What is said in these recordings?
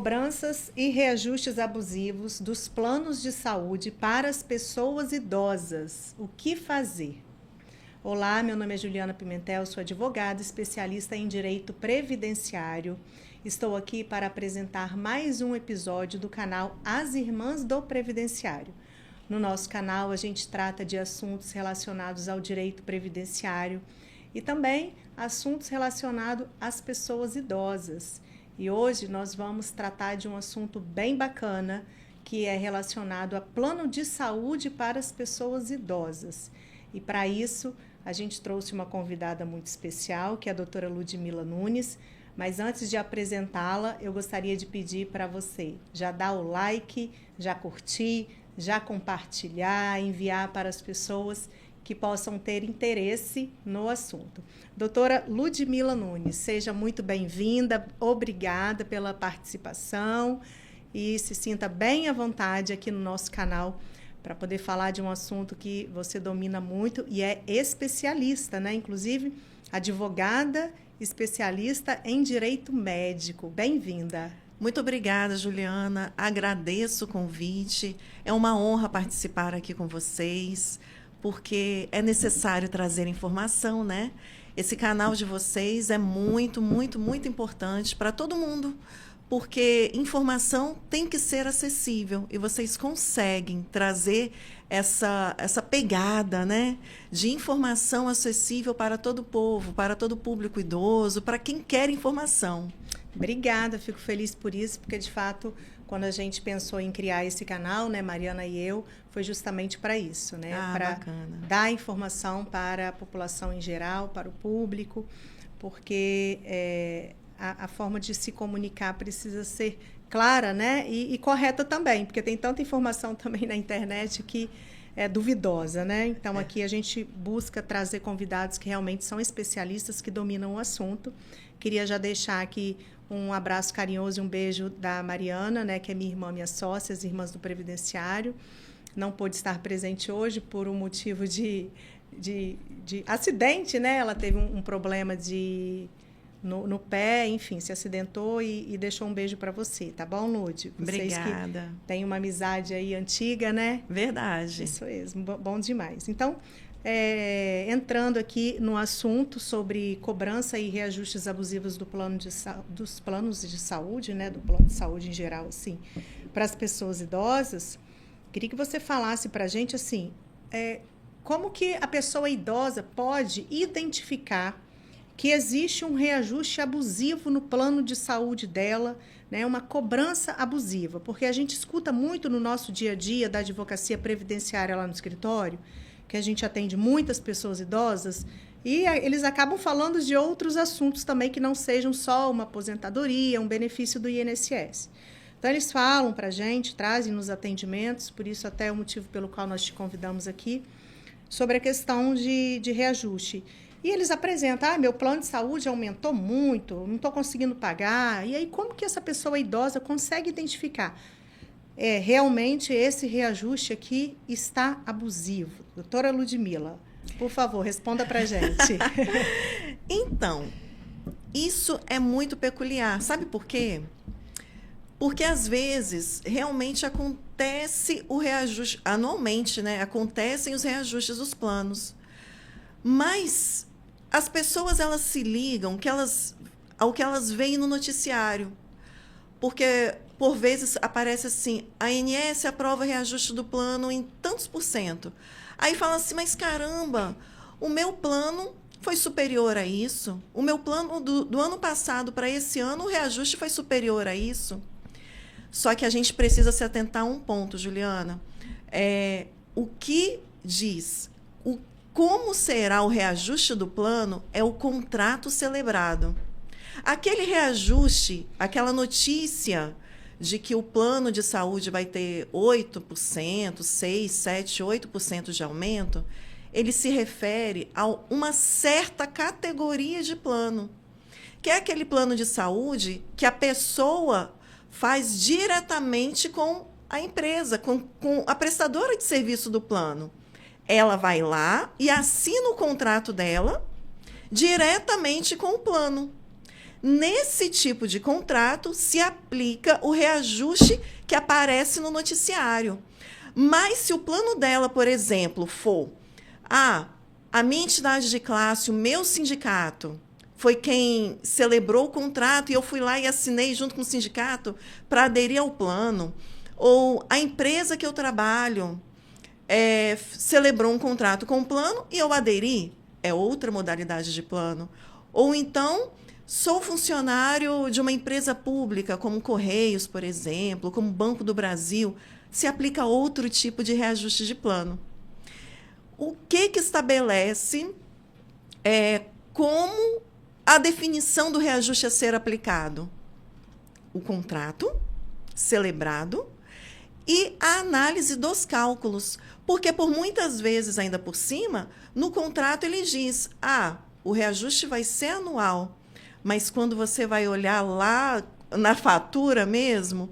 Cobranças e reajustes abusivos dos planos de saúde para as pessoas idosas. O que fazer? Olá, meu nome é Juliana Pimentel, sou advogada, especialista em direito previdenciário. Estou aqui para apresentar mais um episódio do canal As Irmãs do Previdenciário. No nosso canal, a gente trata de assuntos relacionados ao direito previdenciário e também assuntos relacionados às pessoas idosas. E hoje nós vamos tratar de um assunto bem bacana, que é relacionado a plano de saúde para as pessoas idosas. E para isso, a gente trouxe uma convidada muito especial, que é a doutora Ludmila Nunes. Mas antes de apresentá-la, eu gostaria de pedir para você já dar o like, já curtir, já compartilhar, enviar para as pessoas que possam ter interesse no assunto. Doutora Ludmila Nunes, seja muito bem-vinda, obrigada pela participação e se sinta bem à vontade aqui no nosso canal para poder falar de um assunto que você domina muito e é especialista, né? Inclusive, advogada especialista em direito médico. Bem-vinda. Muito obrigada, Juliana. Agradeço o convite. É uma honra participar aqui com vocês, porque é necessário trazer informação, né? Esse canal de vocês é muito, muito, muito importante para todo mundo, porque informação tem que ser acessível e vocês conseguem trazer essa pegada, né, de informação acessível para todo o povo, para todo o público idoso, para quem quer informação. Obrigada, fico feliz por isso, porque de fato, quando a gente pensou em criar esse canal, né, Mariana e eu, foi justamente para isso, né, para dar informação para a população em geral, para o público, porque a forma de se comunicar precisa ser clara, né, e correta também, porque tem tanta informação também na internet que é duvidosa, né? Então, aqui a gente busca trazer convidados que realmente são especialistas, que dominam o assunto. Queria já deixar aqui um abraço carinhoso e um beijo da Mariana, né, que é minha irmã, minha sócia, as Irmãs do Previdenciário. Não pôde estar presente hoje por um motivo de acidente, né? Ela teve um problema no pé, enfim, se acidentou e deixou um beijo para você, tá bom, Lud? Vocês obrigada. Que têm uma amizade aí antiga, né? Verdade. Isso mesmo, bom demais. Então, entrando aqui no assunto sobre cobrança e reajustes abusivos dos planos de saúde, né? Do plano de saúde em geral, assim, para as pessoas idosas, queria que você falasse para a gente, assim, como que a pessoa idosa pode identificar que existe um reajuste abusivo no plano de saúde dela, né, uma cobrança abusiva, porque a gente escuta muito no nosso dia a dia da advocacia previdenciária lá no escritório, que a gente atende muitas pessoas idosas, e eles acabam falando de outros assuntos também que não sejam só uma aposentadoria, um benefício do INSS. Então, eles falam para a gente, trazem nos atendimentos, por isso até é o motivo pelo qual nós te convidamos aqui, sobre a questão de reajuste. E eles apresentam, meu plano de saúde aumentou muito, não estou conseguindo pagar. E aí, como que essa pessoa idosa consegue identificar? Realmente, esse reajuste aqui está abusivo. Doutora Ludmila, por favor, responda para a gente. Então, isso é muito peculiar. Sabe por quê? Porque, às vezes, realmente acontece o reajuste, anualmente, né? Acontecem os reajustes dos planos. Mas as pessoas, elas se ligam ao que elas veem no noticiário. Porque, por vezes, aparece assim, a ANS aprova reajuste do plano em tantos %. Aí fala assim, mas caramba, o meu plano foi superior a isso. O meu plano do ano passado para esse ano, o reajuste foi superior a isso. Só que a gente precisa se atentar a um ponto, Juliana. O que diz como será o reajuste do plano é o contrato celebrado. Aquele reajuste, aquela notícia de que o plano de saúde vai ter 8%, 6, 7, 8% de aumento, ele se refere a uma certa categoria de plano, que é aquele plano de saúde que a pessoa faz diretamente com a empresa, com a prestadora de serviço do plano. Ela vai lá e assina o contrato dela diretamente com o plano. Nesse tipo de contrato, se aplica o reajuste que aparece no noticiário. Mas se o plano dela, por exemplo, for a minha entidade de classe, o meu sindicato, foi quem celebrou o contrato e eu fui lá e assinei junto com o sindicato para aderir ao plano, ou a empresa que eu trabalho celebrou um contrato com o plano e eu aderi, é outra modalidade de plano. Ou então, sou funcionário de uma empresa pública, como Correios, por exemplo, como Banco do Brasil, se aplica outro tipo de reajuste de plano. O que estabelece como a definição do reajuste a ser aplicado? O contrato celebrado e a análise dos cálculos. Porque, por muitas vezes, ainda por cima, no contrato ele diz, o reajuste vai ser anual, mas quando você vai olhar lá na fatura mesmo,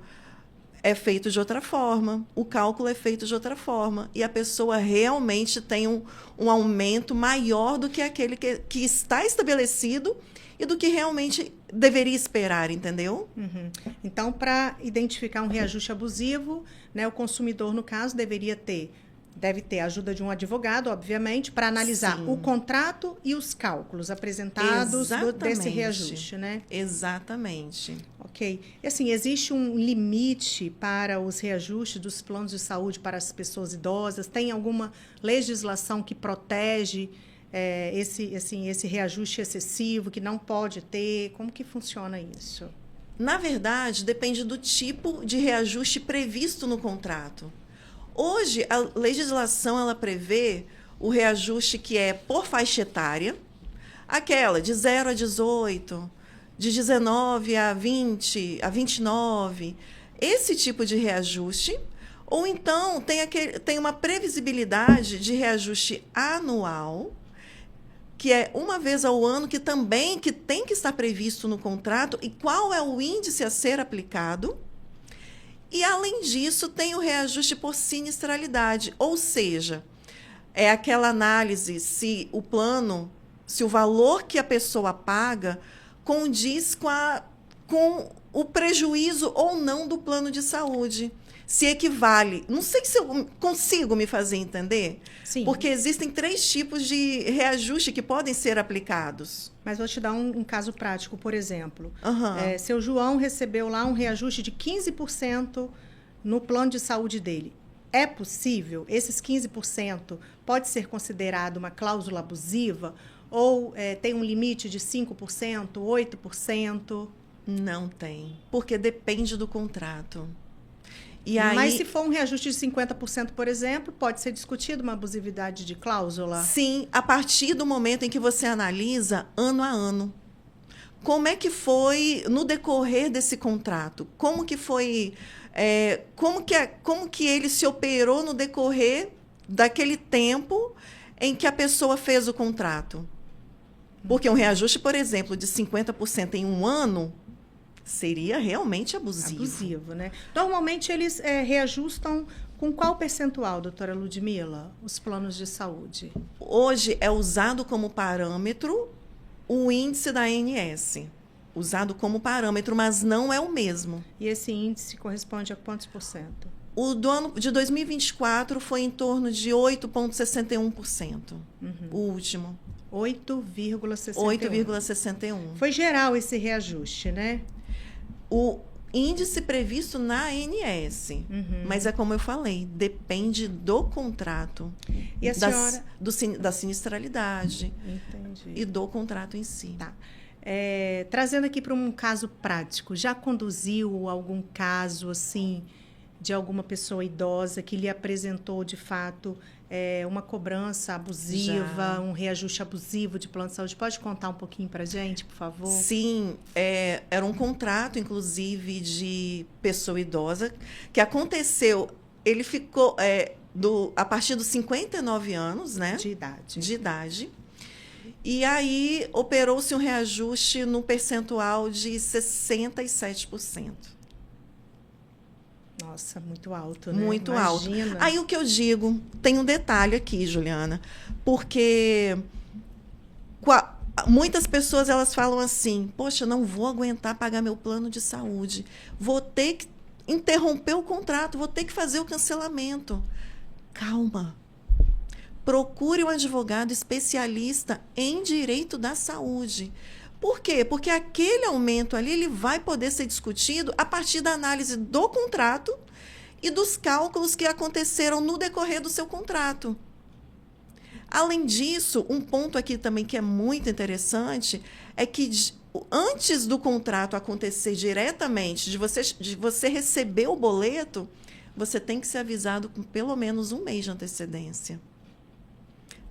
é feito de outra forma, o cálculo é feito de outra forma, e a pessoa realmente tem um aumento maior do que aquele que está estabelecido e do que realmente deveria esperar, entendeu? Uhum. Então, para identificar um reajuste abusivo, né, o consumidor, no caso, deve ter a ajuda de um advogado, obviamente, para analisar Sim. o contrato e os cálculos apresentados desse reajuste, né? Exatamente. Ok. E, assim, existe um limite para os reajustes dos planos de saúde para as pessoas idosas? Tem alguma legislação que protege esse reajuste excessivo, que não pode ter? Como que funciona isso? Na verdade, depende do tipo de reajuste previsto no contrato. Hoje, a legislação ela prevê o reajuste que é por faixa etária, aquela de 0 a 18, de 19 a 20, a 29, esse tipo de reajuste. Ou então, tem uma previsibilidade de reajuste anual, que é uma vez ao ano, que tem que estar previsto no contrato, e qual é o índice a ser aplicado. E, além disso, tem o reajuste por sinistralidade, ou seja, é aquela análise se o valor que a pessoa paga condiz com o prejuízo ou não do plano de saúde. Se equivale. Não sei se eu consigo me fazer entender. Sim. Porque existem 3 tipos de reajuste que podem ser aplicados. Mas vou te dar um caso prático, por exemplo. Uhum. Seu João recebeu lá um reajuste de 15% no plano de saúde dele. É possível? Esses 15% pode ser considerado uma cláusula abusiva? Ou tem um limite de 5%, 8%? Não tem. Porque depende do contrato. Mas se for um reajuste de 50%, por exemplo, pode ser discutido uma abusividade de cláusula? Sim, a partir do momento em que você analisa ano a ano. Como é que foi no decorrer desse contrato? Como que foi, como que ele se operou no decorrer daquele tempo em que a pessoa fez o contrato? Porque um reajuste, por exemplo, de 50% em um ano seria realmente abusivo. Abusivo, né? Normalmente, eles reajustam com qual percentual, doutora Ludmila, os planos de saúde? Hoje é usado como parâmetro o índice da ANS. Usado como parâmetro, mas não é o mesmo. E esse índice corresponde a quantos por cento? O do ano de 2024 foi em torno de 8,61%. O último. 8,61%. 8,61%. Foi geral esse reajuste, né? O índice previsto na ANS. Mas é como eu falei, depende do contrato. E a senhora... da sinistralidade. Entendi. E do contrato em si. Tá. Trazendo aqui para um caso prático, já conduziu algum caso assim de alguma pessoa idosa que lhe apresentou de fato uma cobrança abusiva, Já. um reajuste abusivo de plano de saúde? Pode contar um pouquinho para a gente, por favor? Sim, era um contrato, inclusive, de pessoa idosa, que aconteceu, ele ficou a partir dos 59 anos, né? De idade. De idade. E aí operou-se um reajuste no percentual de 67%. Nossa, muito alto, né? Muito Imagina. alto. Aí o que eu digo, tem um detalhe aqui, Juliana, porque Muitas pessoas elas falam assim: poxa, não vou aguentar pagar meu plano de saúde, vou ter que interromper o contrato, vou ter que fazer o cancelamento. Calma. Procure um advogado especialista em direito da saúde. Por quê? Porque aquele aumento ali ele vai poder ser discutido a partir da análise do contrato e dos cálculos que aconteceram no decorrer do seu contrato. Além disso, um ponto aqui também que é muito interessante é que antes do contrato acontecer diretamente, de você receber o boleto, você tem que ser avisado com pelo menos um mês de antecedência.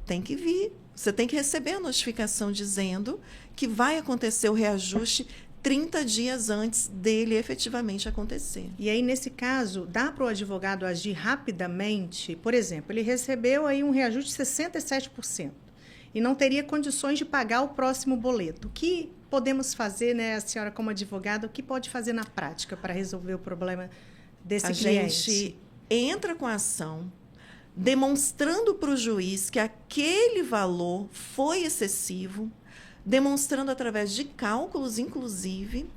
Tem que vir. Você tem que receber a notificação dizendo que vai acontecer o reajuste 30 dias antes dele efetivamente acontecer. E aí, nesse caso, dá para o advogado agir rapidamente? Por exemplo, ele recebeu aí um reajuste de 67% e não teria condições de pagar o próximo boleto. O que podemos fazer, né, a senhora como advogada, o que pode fazer na prática para resolver o problema desse cliente? A gente entra com a ação, demonstrando para o juiz que aquele valor foi excessivo, demonstrando através de cálculos, inclusive,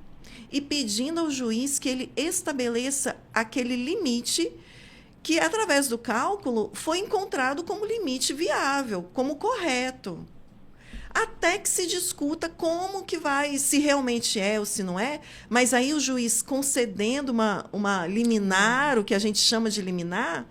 e pedindo ao juiz que ele estabeleça aquele limite que, através do cálculo, foi encontrado como limite viável, como correto. Até que se discuta como que vai, se realmente é ou se não é, mas aí o juiz concedendo uma liminar, o que a gente chama de liminar,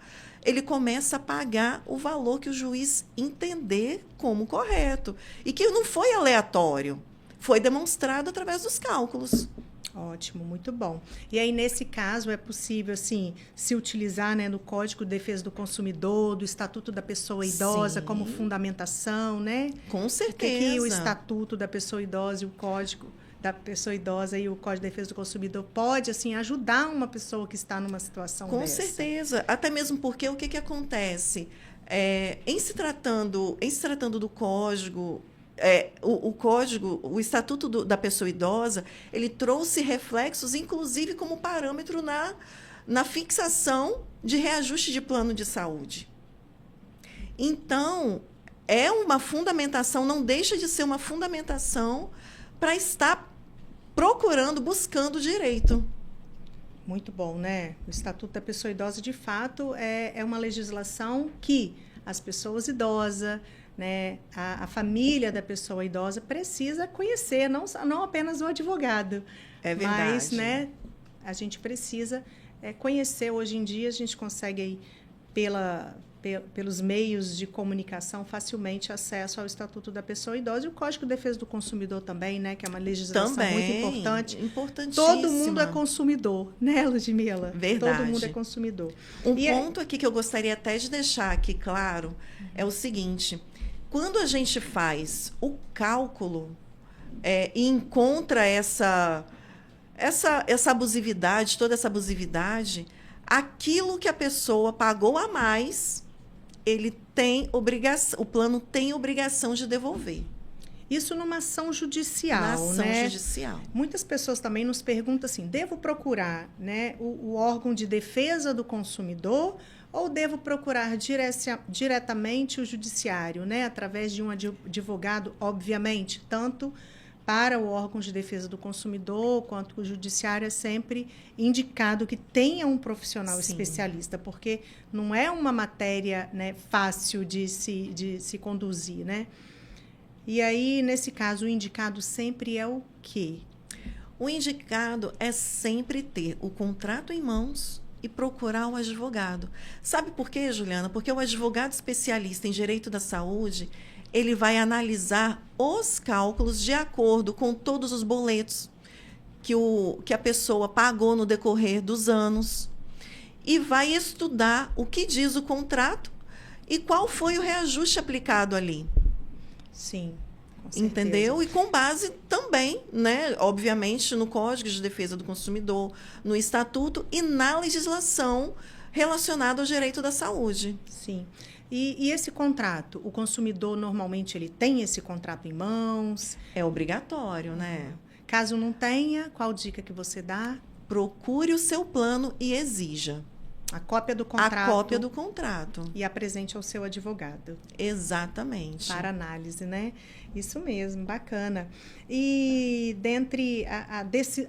ele começa a pagar o valor que o juiz entender como correto. E que não foi aleatório, foi demonstrado através dos cálculos. Ótimo, muito bom. E aí, nesse caso, é possível, assim, se utilizar, né, no Código de Defesa do Consumidor, do Estatuto da Pessoa Idosa, Sim, como fundamentação, né? Com certeza. Porque o Estatuto da Pessoa Idosa e o Código da Pessoa Idosa e o Código de Defesa do Consumidor pode, assim, ajudar uma pessoa que está numa situação Com dessa. certeza. Até mesmo porque o que acontece? Em se tratando do Código, o Estatuto da Pessoa Idosa, ele trouxe reflexos, inclusive como parâmetro na fixação de reajuste de plano de saúde. Então, é uma fundamentação, não deixa de ser uma fundamentação para estar procurando, buscando direito. Muito bom, né? O Estatuto da Pessoa Idosa, de fato, é uma legislação que as pessoas idosas, né, a família da pessoa idosa precisa conhecer, não apenas o advogado. É verdade. Mas, né, a gente precisa conhecer. Hoje em dia, a gente consegue, aí, pelos meios de comunicação, facilmente acesso ao Estatuto da Pessoa Idosa e o Código de Defesa do Consumidor também, né, que é uma legislação muito importante. Importantíssima. Todo mundo é consumidor, né, Ludmila? Verdade. Todo mundo é consumidor. Um ponto aqui que eu gostaria até de deixar aqui claro é o seguinte: quando a gente faz o cálculo e encontra essa abusividade, toda essa abusividade, aquilo que a pessoa pagou a mais, o plano tem obrigação de devolver. Isso numa ação judicial, Na ação né? judicial. Muitas pessoas também nos perguntam assim: devo procurar, né, o órgão de defesa do consumidor ou devo procurar diretamente o judiciário, né, através de um advogado, obviamente, tanto para o órgão de defesa do consumidor quanto o judiciário é sempre indicado que tenha um profissional Sim. especialista, porque não é uma matéria, né, fácil de se conduzir, né? E aí, nesse caso, o indicado sempre é o quê? O indicado é sempre ter o contrato em mãos e procurar um advogado. Sabe por quê, Juliana? Porque o advogado especialista em direito da saúde, ele vai analisar os cálculos de acordo com todos os boletos que a pessoa pagou no decorrer dos anos e vai estudar o que diz o contrato e qual foi o reajuste aplicado ali. Sim, com certeza. Entendeu? E com base também, né, obviamente, no Código de Defesa do Consumidor, no Estatuto e na legislação relacionada ao direito da saúde. Sim. E esse contrato, o consumidor normalmente ele tem esse contrato em mãos? É obrigatório, né? Caso não tenha, qual dica que você dá? Procure o seu plano e exija. A cópia do contrato. A cópia do contrato. E apresente ao seu advogado. Exatamente. Para análise, né? Isso mesmo, bacana. E dentre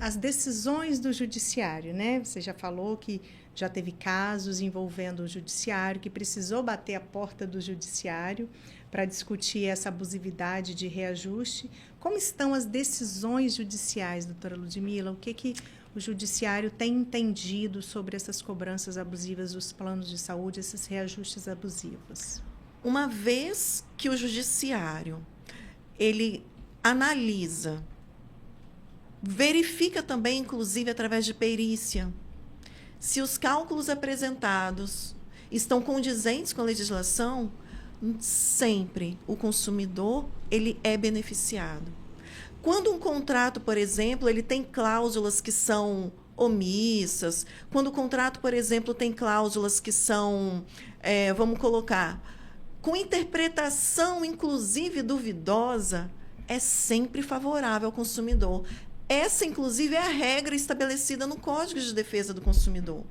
as decisões do judiciário, né? Você já falou que já teve casos envolvendo o judiciário, que precisou bater a porta do judiciário para discutir essa abusividade de reajuste. Como estão as decisões judiciais, doutora Ludmila? O que o judiciário tem entendido sobre essas cobranças abusivas dos planos de saúde, esses reajustes abusivos? Uma vez que o judiciário ele analisa, verifica também, inclusive através de perícia, se os cálculos apresentados estão condizentes com a legislação, sempre o consumidor ele é beneficiado. Quando um contrato, por exemplo, ele tem cláusulas que são omissas, quando o contrato, por exemplo, tem cláusulas que são, vamos colocar, com interpretação, inclusive, duvidosa, é sempre favorável ao consumidor. Essa, inclusive, é a regra estabelecida no Código de Defesa do Consumidor.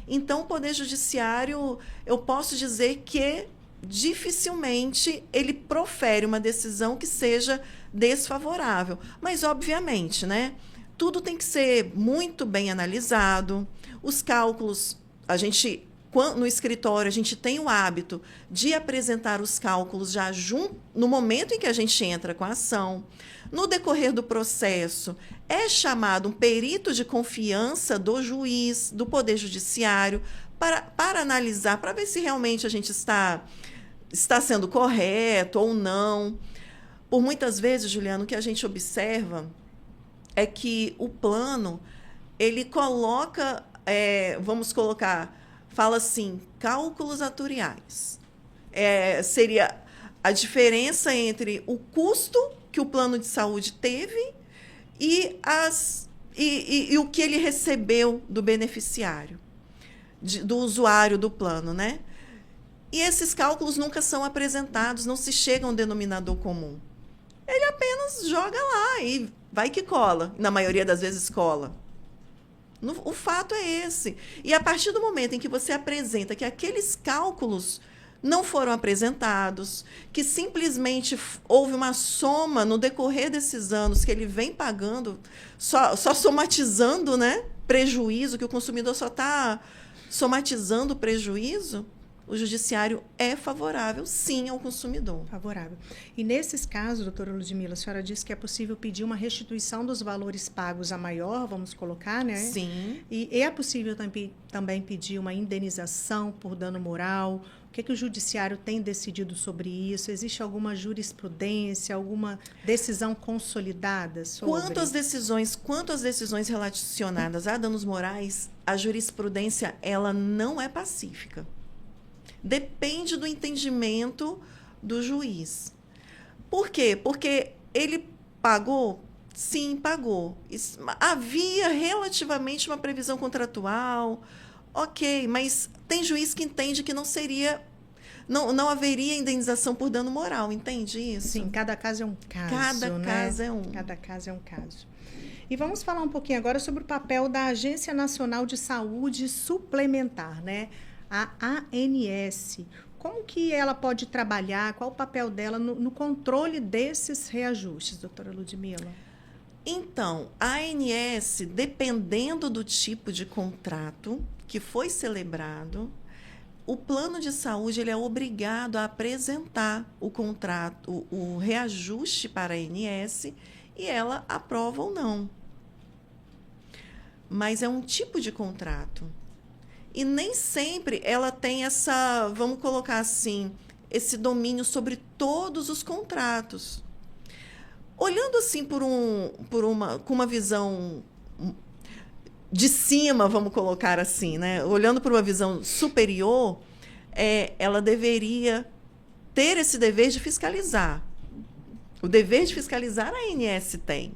Então, o Poder Judiciário, eu posso dizer que dificilmente ele profere uma decisão que seja desfavorável. Mas, obviamente, né, tudo tem que ser muito bem analisado. Os cálculos, no escritório, a gente tem o hábito de apresentar os cálculos já no momento em que a gente entra com a ação. No decorrer do processo, é chamado um perito de confiança do juiz, do Poder Judiciário, para analisar, para ver se realmente a gente está sendo correto ou não. Por muitas vezes, Juliano, o que a gente observa é que o plano, ele coloca, fala assim, cálculos atuariais. Seria a diferença entre o custo que o plano de saúde teve e o que ele recebeu do beneficiário, do usuário do plano, né? E esses cálculos nunca são apresentados, não se chega a um denominador comum. Ele apenas joga lá e vai que cola. Na maioria das vezes cola. O fato é esse. E a partir do momento em que você apresenta que aqueles cálculos não foram apresentados, que simplesmente houve uma soma no decorrer desses anos que ele vem pagando, só somatizando, né, prejuízo, que o consumidor só está somatizando o prejuízo, o judiciário é favorável, sim, ao consumidor. Favorável. E nesses casos, doutora Ludmila, a senhora disse que é possível pedir uma restituição dos valores pagos a maior, vamos colocar, né? Sim. E é possível também pedir uma indenização por dano moral? O que o judiciário tem decidido sobre isso? Existe alguma jurisprudência, alguma decisão consolidada sobre? Quanto às decisões relacionadas a danos morais, a jurisprudência ela não é pacífica. Depende do entendimento do juiz. Por quê? Porque ele pagou? Sim, pagou. Havia relativamente uma previsão contratual, ok, mas tem juiz que entende que não haveria indenização por dano moral, entende isso? Sim, cada caso é um caso. Cada caso é um. Cada caso é um caso. E vamos falar um pouquinho agora sobre o papel da Agência Nacional de Saúde Suplementar, né? A ANS. Como que ela pode trabalhar? Qual o papel dela no controle desses reajustes, doutora Ludmila? Então, a ANS, dependendo do tipo de contrato que foi celebrado, o plano de saúde ele é obrigado a apresentar o contrato, o reajuste para a ANS, e ela aprova ou não. Mas é um tipo de contrato. E nem sempre ela tem essa, vamos colocar assim, esse domínio sobre todos os contratos. Olhando assim com uma visão de cima, vamos colocar assim, né? Olhando por uma visão superior, ela deveria ter esse dever de fiscalizar. O dever de fiscalizar a ANS tem.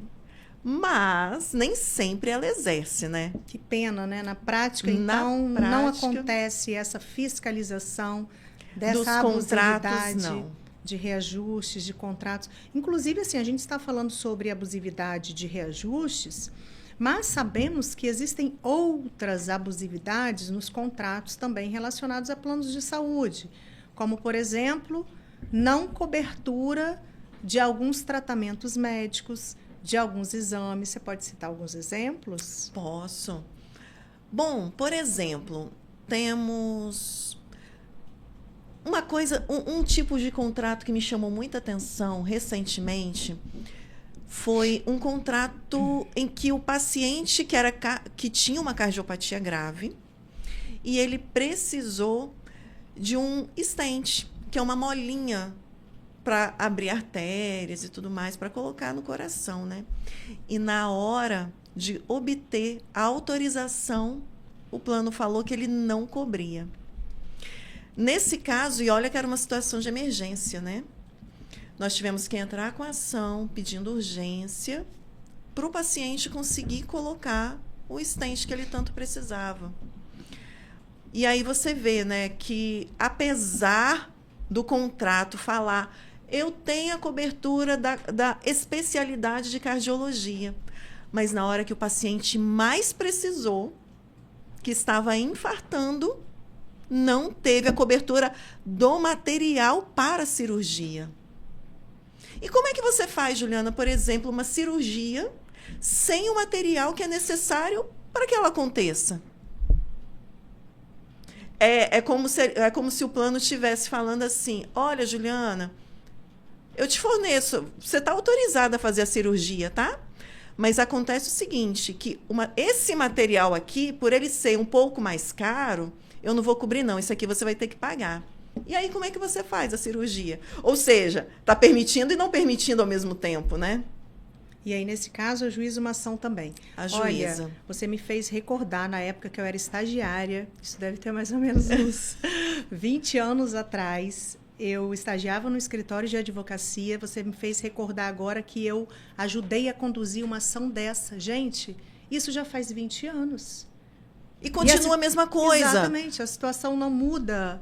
Mas nem sempre ela exerce, né? Que pena, né? Na prática, então, não acontece essa fiscalização dessa abusividade de reajustes, de contratos. Inclusive, assim, a gente está falando sobre abusividade de reajustes, Mas sabemos que existem outras abusividades nos contratos também relacionados a planos de saúde, como, por exemplo, não cobertura de alguns tratamentos médicos, de alguns exames. Você pode citar alguns exemplos? Posso. Bom, por exemplo, temos uma coisa, um tipo de contrato que me chamou muita atenção recentemente foi um contrato em que o paciente que tinha uma cardiopatia grave e ele precisou de um stent, que é uma molinha para abrir artérias e tudo mais, para colocar no coração, né? E na hora de obter a autorização, o plano falou que ele não cobria. Nesse caso, e olha que era uma situação de emergência, né? Nós tivemos que entrar com a ação, pedindo urgência, para o paciente conseguir colocar o stent que ele tanto precisava. E aí você vê, né, que apesar do contrato falar, eu tenho a cobertura da especialidade de cardiologia, mas na hora que o paciente mais precisou, que estava infartando, não teve a cobertura do material para a cirurgia. E como é que você faz, Juliana, por exemplo, uma cirurgia sem o material que é necessário para que ela aconteça? É como se o plano estivesse falando assim, olha, Juliana, eu te forneço, você está autorizada a fazer a cirurgia, tá? Mas acontece o seguinte, que esse material aqui, por ele ser um pouco mais caro, eu não vou cobrir não, isso aqui você vai ter que pagar. E aí, como é que você faz a cirurgia? Ou seja, está permitindo e não permitindo ao mesmo tempo, né? E aí, nesse caso, ajuiza uma ação também. Ajuiza. Olha, você me fez recordar na época que eu era estagiária, isso deve ter mais ou menos uns 20 anos atrás, eu estagiava no escritório de advocacia, você me fez recordar agora que eu ajudei a conduzir uma ação dessa. Gente, isso já faz 20 anos. E continua a mesma coisa. Exatamente, a situação não muda.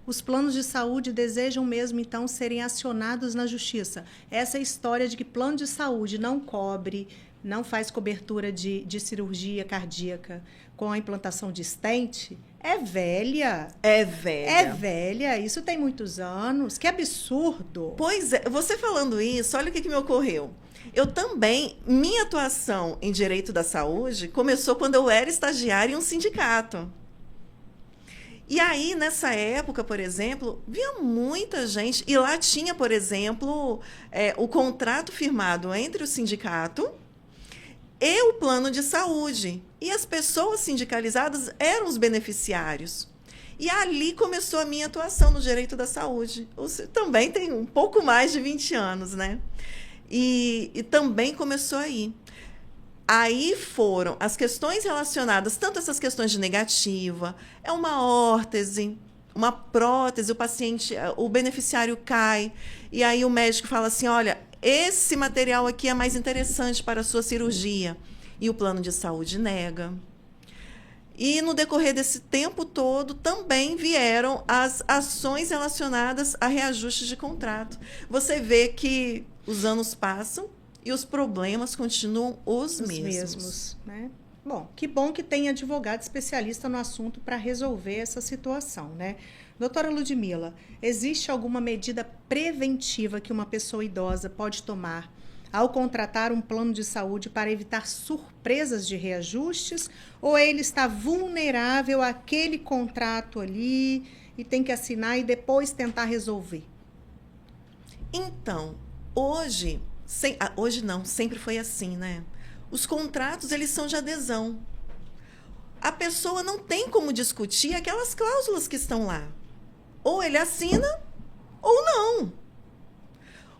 Os planos de saúde desejam mesmo, então, serem acionados na justiça. Essa história de que plano de saúde não cobre, não faz cobertura de cirurgia cardíaca com a implantação de stent, é velha. É velha. É velha. Isso tem muitos anos. Que absurdo. Pois é. Você falando isso, olha o que me ocorreu. Eu também, minha atuação em direito da saúde começou quando eu era estagiária em um sindicato. E aí, nessa época, por exemplo, via muita gente. E lá tinha, por exemplo, o contrato firmado entre o sindicato e o plano de saúde. E as pessoas sindicalizadas eram os beneficiários. E ali começou a minha atuação no direito da saúde. Também tem um pouco mais de 20 anos, né? E também começou aí. Aí foram as questões relacionadas, tanto essas questões de negativa, é uma órtese, uma prótese, o beneficiário cai, e aí o médico fala assim, olha, esse material aqui é mais interessante para a sua cirurgia. E o plano de saúde nega. E no decorrer desse tempo todo, também vieram as ações relacionadas a reajuste de contrato. Você vê que os anos passam, e os problemas continuam os mesmos. Né? Bom que tem advogado especialista no assunto para resolver essa situação, né? Doutora Ludmila, existe alguma medida preventiva que uma pessoa idosa pode tomar ao contratar um plano de saúde para evitar surpresas de reajustes? Ou ele está vulnerável àquele contrato ali e tem que assinar e depois tentar resolver? Então, hoje não, sempre foi assim, né? Os contratos, eles são de adesão. A pessoa não tem como discutir aquelas cláusulas que estão lá. Ou ele assina, ou não.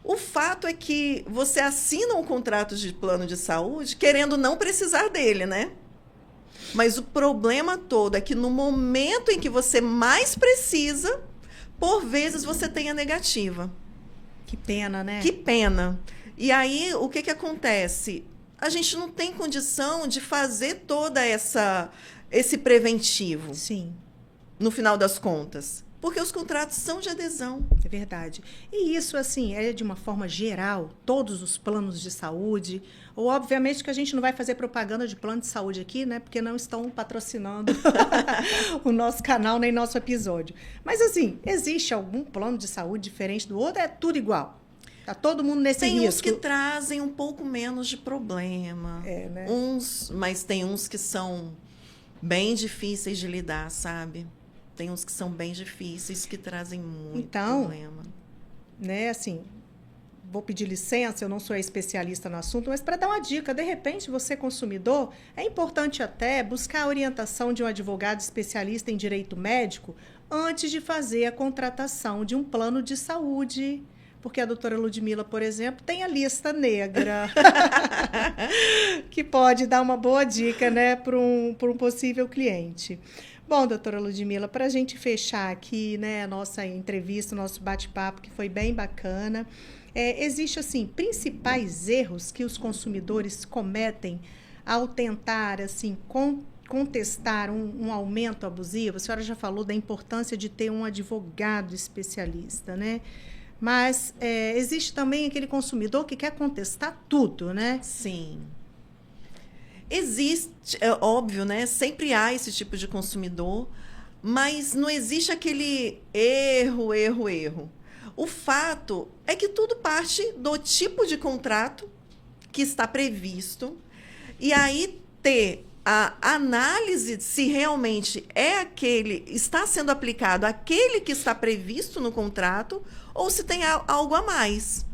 O fato é que você assina um contrato de plano de saúde querendo não precisar dele, né? Mas o problema todo é que no momento em que você mais precisa, por vezes você tem a negativa. Que pena, né? Que pena. E aí, o que acontece? A gente não tem condição de fazer toda esse preventivo. Sim. No final das contas. porque os contratos são de adesão. É verdade. E isso, assim, é de uma forma geral, todos os planos de saúde, ou obviamente que a gente não vai fazer propaganda de plano de saúde aqui, né? Porque não estão patrocinando o nosso canal nem nosso episódio. Mas, assim, existe algum plano de saúde diferente do outro? É tudo igual? Tá todo mundo nesse risco? Tem uns que trazem um pouco menos de problema. Né? Mas tem uns que são bem difíceis de lidar, sabe? Tem uns que são bem difíceis, que trazem muito problema. Né, assim, vou pedir licença, eu não sou especialista no assunto, mas para dar uma dica, de repente, você consumidor, é importante até buscar a orientação de um advogado especialista em direito médico antes de fazer a contratação de um plano de saúde. Porque a doutora Ludmila, por exemplo, tem a lista negra, que pode dar uma boa dica, né, para um possível cliente. Bom, doutora Ludmila, para a gente fechar aqui, né, a nossa entrevista, o nosso bate-papo, que foi bem bacana, existe, assim, principais erros que os consumidores cometem ao tentar, assim, contestar um aumento abusivo? A senhora já falou da importância de ter um advogado especialista, né? Mas existe também aquele consumidor que quer contestar tudo, né? Sim. Existe, é óbvio, né? Sempre há esse tipo de consumidor, mas não existe aquele erro. O fato é que tudo parte do tipo de contrato que está previsto, e aí ter a análise se realmente está sendo aplicado aquele que está previsto no contrato ou se tem algo a mais.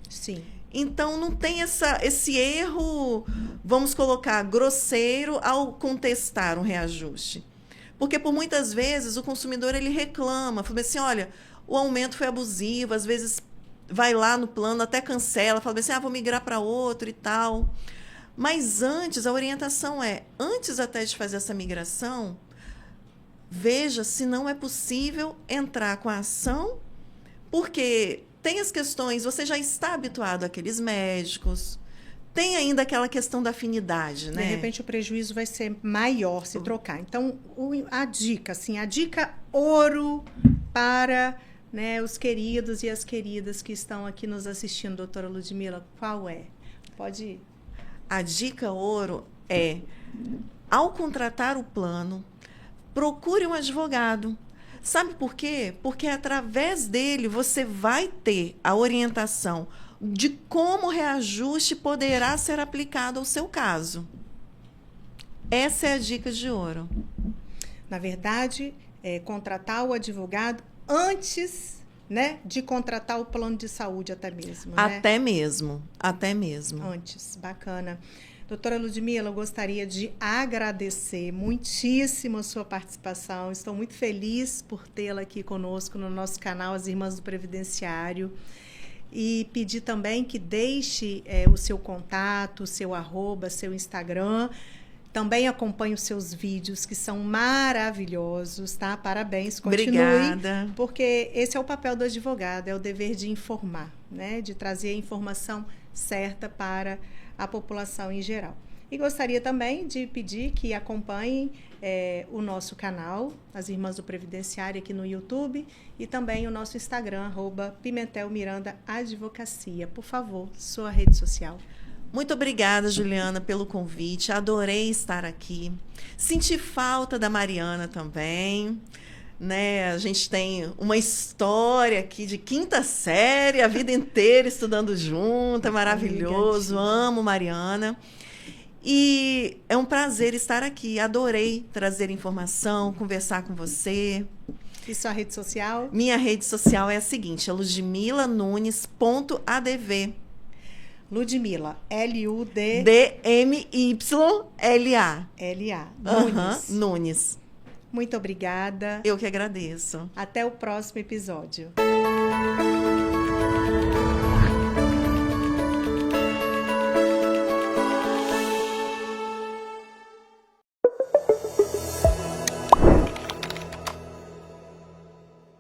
Sim. Então, não tem esse erro, vamos colocar, grosseiro ao contestar um reajuste. Porque, por muitas vezes, o consumidor ele reclama, fala assim, olha, o aumento foi abusivo, às vezes vai lá no plano, até cancela, fala assim, vou migrar para outro e tal. Mas antes, a orientação antes até de fazer essa migração, veja se não é possível entrar com a ação, porque tem as questões, você já está habituado àqueles médicos, tem ainda aquela questão da afinidade, né? De repente o prejuízo vai ser maior se trocar. Então, a dica ouro para, né, os queridos e as queridas que estão aqui nos assistindo, doutora Ludmila, qual é? Pode ir. A dica ouro é, ao contratar o plano, procure um advogado. Sabe por quê? Porque através dele você vai ter a orientação de como o reajuste poderá ser aplicado ao seu caso. Essa é a dica de ouro. Na verdade, contratar o advogado antes, né, de contratar o plano de saúde até mesmo. Né? Até mesmo. Antes, bacana. Doutora Ludmila, eu gostaria de agradecer muitíssimo a sua participação. Estou muito feliz por tê-la aqui conosco no nosso canal As Irmãs do Previdenciário. E pedir também que deixe o seu contato, o seu @, seu Instagram. Também acompanhe os seus vídeos, que são maravilhosos, tá? Parabéns, continue. Obrigada. Porque esse é o papel do advogado, é o dever de informar, né? De trazer a informação certa para a população em geral. E gostaria também de pedir que acompanhem o nosso canal, As Irmãs do Previdenciário, aqui no YouTube, e também o nosso Instagram, @PimentelMirandaAdvocacia. Por favor, sua rede social. Muito obrigada, Juliana, pelo convite. Adorei estar aqui. Senti falta da Mariana também. Né? A gente tem uma história aqui de 5ª série, a vida inteira estudando junto, é maravilhoso, amo Mariana. E é um prazer estar aqui, adorei trazer informação, conversar com você. E sua rede social? Minha rede social é a seguinte, é ludmilanunes.adv. Ludmila, L-U-D... D-M-Y-L-A. L-A. Nunes. Nunes. Muito obrigada. Eu que agradeço. Até o próximo episódio.